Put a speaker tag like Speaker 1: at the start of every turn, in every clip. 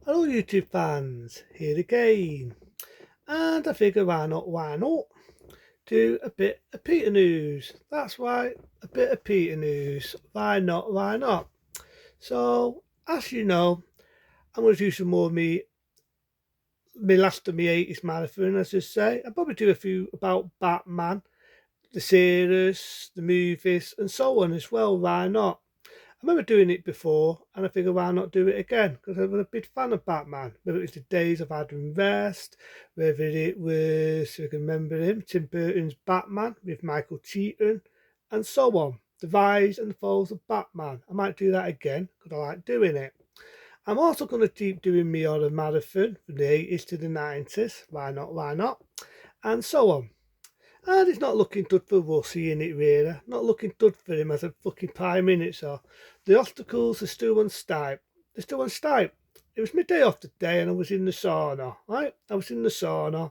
Speaker 1: Hello YouTube fans, here again. And I figure why not do a bit of Peter news. That's right, a bit of Peter news. Why not? So, as you know, I'm going to do some more of me last of me 80s marathon, as I say. I'll probably do a few about Batman, the series, the movies, and so on as well. Why not? I remember doing it before, and I figured why not do it again? Because I was a big fan of Batman. Whether it was the days of Adam West, whether it was, if I can remember him, Tim Burton's Batman with Michael Keaton, and so on. The rise and falls of Batman. I might do that again because I like doing it. I'm also going to keep doing me on a marathon from the 80s to the 90s. Why not? Why not? And so on. And it's not looking good for Russie in it, really. Not looking good for him as a fucking Prime Minister. The obstacles are still on stipe. They're still on stipe. It was midday off the day and I was in the sauna, right? I was in the sauna.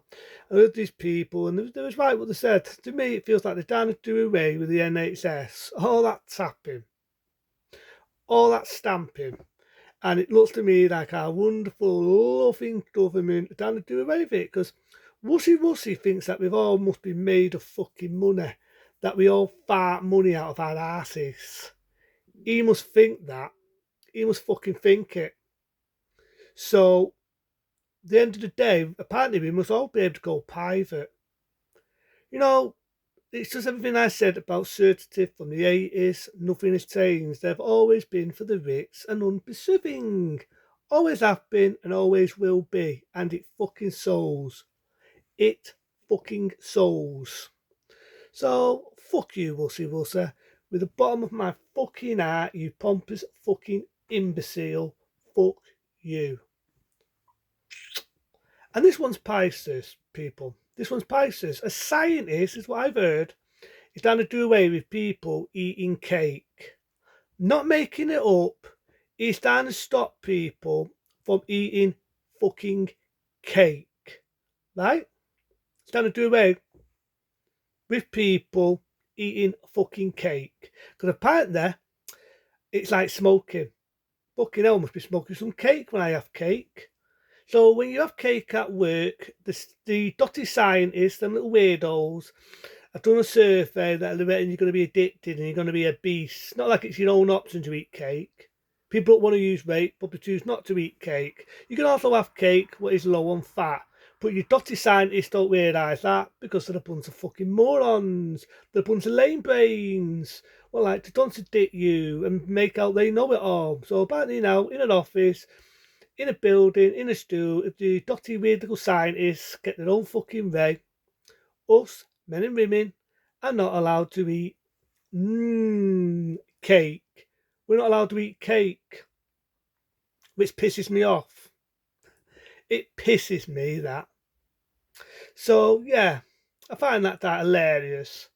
Speaker 1: I heard these people and they was right what they said. To me, it feels like they're trying to do away with the NHS. All that tapping, all that stamping. And it looks to me like our wonderful, loving government are trying to do away with it because Wussy thinks that we've all must be made of fucking money, that we all fart money out of our asses. He must think that. He must fucking think it. So, at the end of the day, apparently we must all be able to go private. You know, it's just everything I said about certainty from the 80s. Nothing has changed. They've always been for the rich and undeserving. Always have been and always will be. And it fucking souls. It fucking souls. So, fuck you, Wussy. With the bottom of my fucking heart, you pompous fucking imbecile. Fuck you. And this one's priceless, people. This one's priceless. A scientist, is what I've heard, is trying to do away with people eating cake. Not making it up. He's trying to stop people from eating fucking cake. Right? He's trying to do away with people eating fucking cake. Because apparently it's like smoking. Fucking hell, must be smoking some cake when I have cake. So when you have cake at work, the dotty scientists, them little weirdos, I've done a survey that you're going to be addicted and you're going to be a beast. Not like it's your own option to eat cake. People don't want to use rape, but they choose not to eat cake. You can also have cake what is low on fat. But your dotty scientists don't realise that because they're a bunch of fucking morons. They're a bunch of lame brains. Well, like to contradict you and make out they know it all. So apparently now, in an office, in a building, in a stool, if the dotty weird little scientists get their own fucking way, us, men and women, are not allowed to eat cake. We're not allowed to eat cake, which pisses me off. It pisses me that. So yeah, I find that hilarious.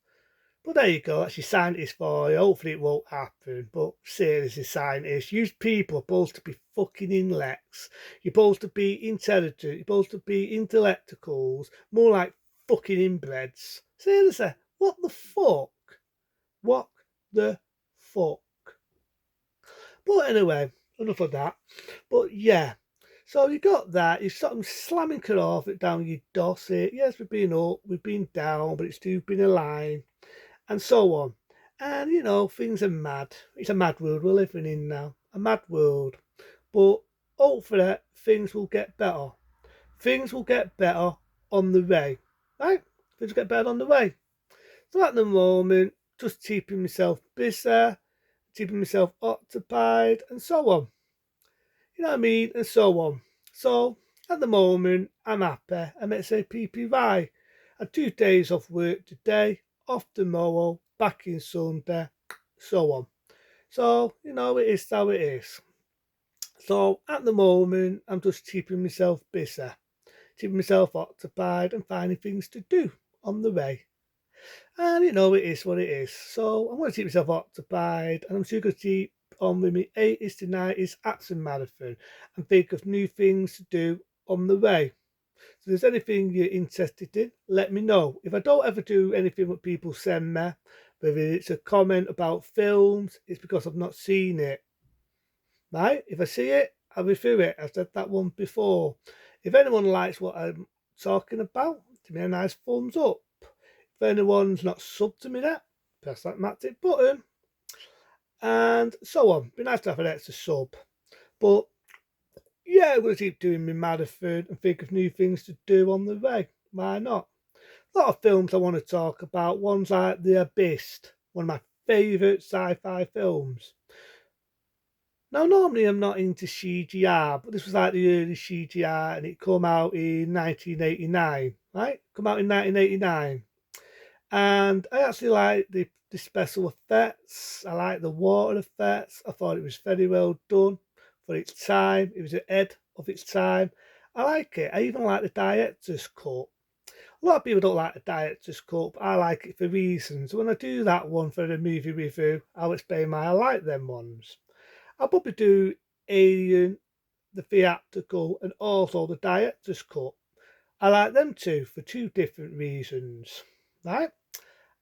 Speaker 1: But there you go, that's your scientist for you. Hopefully it won't happen. But seriously, scientists, you people are supposed to be fucking intellects. You're supposed to be intelligent. You're supposed to be intellectuals. More like fucking inbreds. Seriously, what the fuck? What the fuck? But anyway, enough of that. But yeah, so you got that. You sort of slamming it off it down your Dorset. Yes, we've been up, we've been down, but it's still been a line, and so on. And you know, things are mad. It's a mad world we're living in now. A mad world. But hopefully things will get better. Things will get better on the way. Right? Things will get better on the way. So at the moment, just keeping myself busy, keeping myself occupied, and so on. You know what I mean? And so on. So at the moment, I'm happy. I'm at say PPY. I had 2 days off work today, off tomorrow, back in Sunday, so on. So, you know, it is how it is. So at the moment, I'm just keeping myself busy, keeping myself occupied and finding things to do on the way. And you know, it is what it is. So I'm going to keep myself occupied and I'm still going to keep on with me 80s to 90s action marathon and think of new things to do on the way. So if there's anything you're interested in, let me know. If I don't ever do anything that people send me, whether it's a comment about films, it's because I've not seen it. Right? If I see it, I'll review it. I've said that one before. If anyone likes what I'm talking about, give me a nice thumbs up. If anyone's not subbed to me yet, press that magic button. And so on. Be nice to have an extra sub. But yeah, I'm going to keep doing my marathon and think of new things to do on the way. Why not? A lot of films I want to talk about. Ones like The Abyss, one of my favourite sci-fi films. Now, normally I'm not into CGI, but this was like the early CGI and it come out in 1989, right? Come out in 1989. And I actually like the special effects. I like the water effects. I thought it was very well done for its time. It was ahead of its time. I like it. I even like the director's cut. A lot of people don't like the director's cut, but I like it for reasons. When I do that one for the movie review, I'll explain why I like them ones. I'll probably do Alien, the theatrical, and also the director's cut. I like them two for two different reasons, right?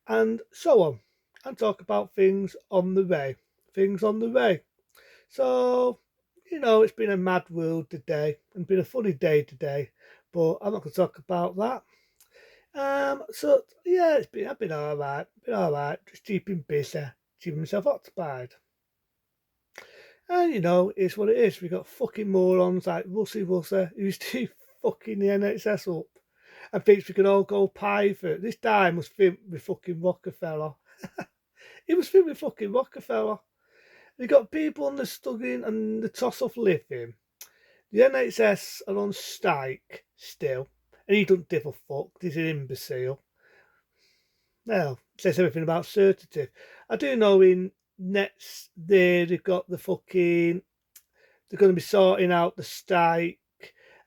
Speaker 1: And so on. And talk about things on the way. Things on the way. So, it's been a mad world today and been a funny day today, but I'm not going to talk about that. So yeah, I've been alright, just keeping busy, keeping myself occupied. And it's what it is. We got fucking morons like Russie who's too fucking the NHS up and thinks we can all go private. This time was filmed with fucking Rockefeller. It was filmed with fucking Rockefeller. We got people on the struggling and the toss of living. The NHS are on strike still, and he doesn't give a fuck. He's an imbecile. Well, says everything about certainty. I do know in next day they've got the fucking. They're going to be sorting out the strike.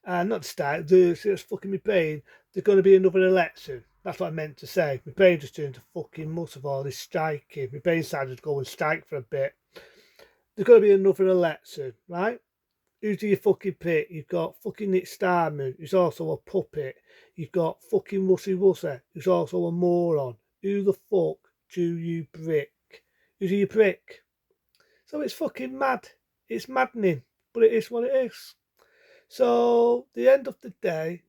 Speaker 1: Not the strike, it's fucking my brain. There's going to be another election. That's what I meant to say. My brain just turned to fucking muss of all this striking. My brain decided to go and strike for a bit. There's going to be another election, right? Who do you fucking pick? You've got fucking Nick Starman, who's also a puppet. You've got fucking Russie, who's also a moron. Who the fuck do you prick? Who do you prick? So it's fucking mad. It's maddening, but it is what it is. So the end of the day,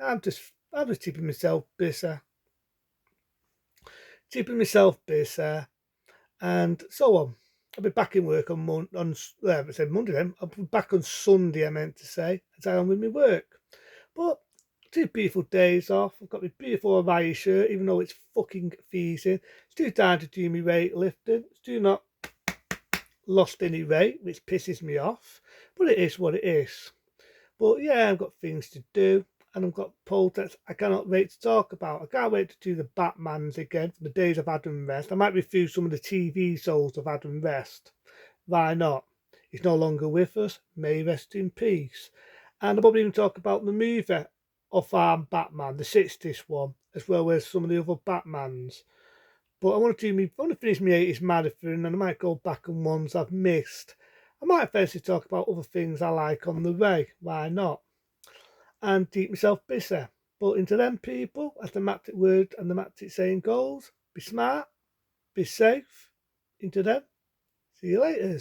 Speaker 1: I'm just keeping myself busy. Keeping myself busy and so on. I'll be back in work I said Monday then. I'll be back on Sunday, I meant to say, as I am with my work. But 2 beautiful days off. I've got my beautiful Hawaii shirt, even though it's fucking freezing. It's too time to do my weightlifting. It's too not lost any weight, which pisses me off. But it is what it is. But yeah, I've got things to do. And I've got projects I cannot wait to talk about. I can't wait to do the Batmans again for the days of Adam West. I might review some of the TV shows of Adam West. Why not? He's no longer with us. May he rest in peace. And I'll probably even talk about the movie of Batman, the 60s one, as well as some of the other Batmans. But I want to finish my 80s marathon, and I might go back on ones I've missed. I might eventually talk about other things I like on the way. Why not? And keep myself busy. But into them people, as the Matic word and the Matic saying goes, be smart, be safe. Into them. See you later.